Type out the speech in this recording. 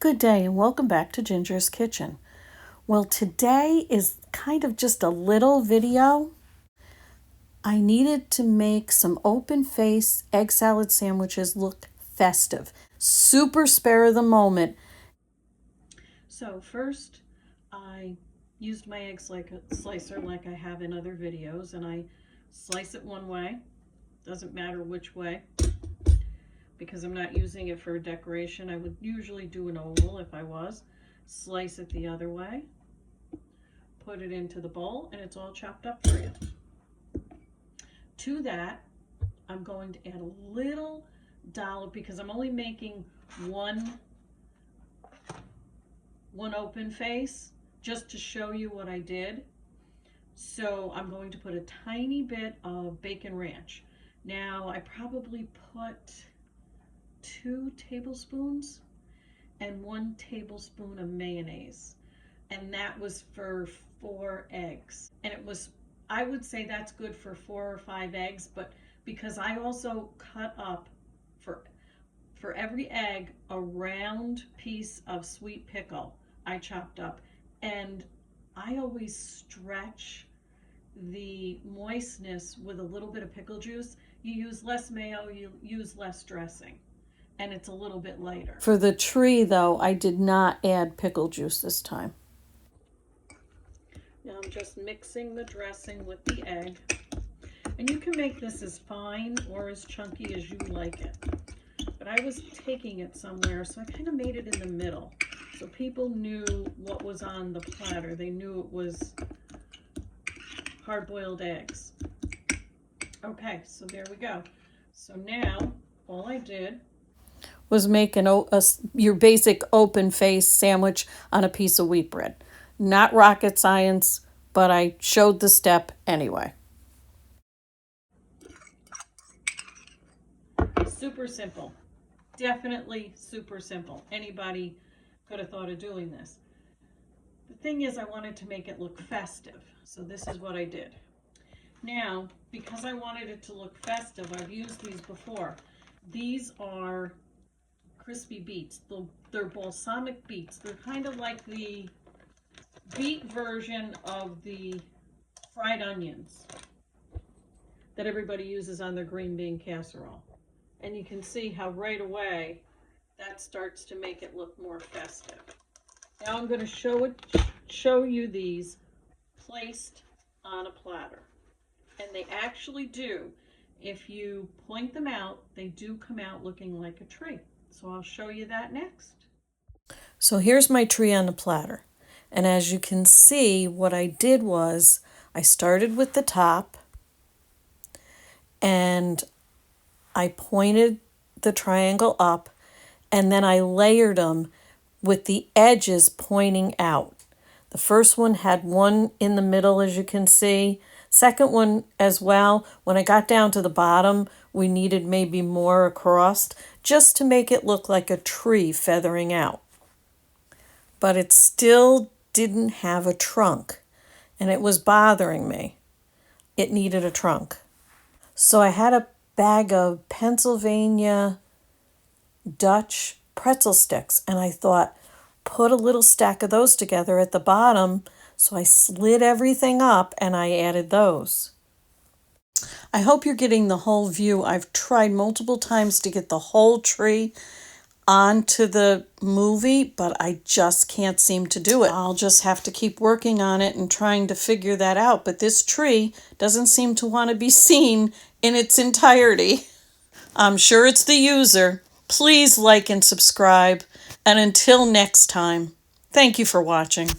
Good day and welcome back to Ginger's Kitchen. Well, today is kind of just a little video. I needed to make some open face egg salad sandwiches look festive. Super spare of the moment. So first I used my eggs like a slicer like I have in other videos, and I slice it one way. Doesn't matter which way, because I'm not using it for decoration. I would usually do an oval if I was. Slice it the other way, put it into the bowl, and it's all chopped up for you. To that, I'm going to add a little dollop, because I'm only making one open face, just to show you what I did. So I'm going to put a tiny bit of bacon ranch. Now I probably put 2 tablespoons and 1 tablespoon of mayonnaise, and that was for 4 eggs. And it was, I would say that's good for 4 or 5 eggs, but because I also cut up for every egg a round piece of sweet pickle I chopped up, and I always stretch the moistness with a little bit of pickle juice. You use less mayo, you use less dressing, and it's a little bit lighter. For the tree, though, I did not add pickle juice this time. Now I'm just mixing the dressing with the egg. And you can make this as fine or as chunky as you like it. But I was taking it somewhere, so I kind of made it in the middle, so people knew what was on the platter. They knew it was hard-boiled eggs. Okay, so there we go. So now all I did was make your basic open face sandwich on a piece of wheat bread. Not rocket science, but I showed the step anyway. Super simple. Definitely super simple. Anybody could have thought of doing this. The thing is, I wanted to make it look festive, so this is what I did. Now, because I wanted it to look festive, I've used these before. These are crispy beets. They're balsamic beets. They're kind of like the beet version of the fried onions that everybody uses on their green bean casserole. And you can see how right away that starts to make it look more festive. Now I'm going to show you these placed on a platter. And they actually do, if you point them out, they do come out looking like a tree. So I'll show you that next. So here's my tree on the platter. And as you can see, what I did was I started with the top, and I pointed the triangle up, and then I layered them with the edges pointing out. The first one had one in the middle, as you can see. Second one as well. When I got down to the bottom, we needed maybe more across, just to make it look like a tree feathering out. But it still didn't have a trunk, and it was bothering me. It needed a trunk. So I had a bag of Pennsylvania Dutch pretzel sticks, and I thought, put a little stack of those together at the bottom. So I slid everything up and I added those. I hope you're getting the whole view. I've tried multiple times to get the whole tree onto the movie, but I just can't seem to do it. I'll just have to keep working on it and trying to figure that out. But this tree doesn't seem to want to be seen in its entirety. I'm sure it's the user. Please like and subscribe. And until next time, thank you for watching.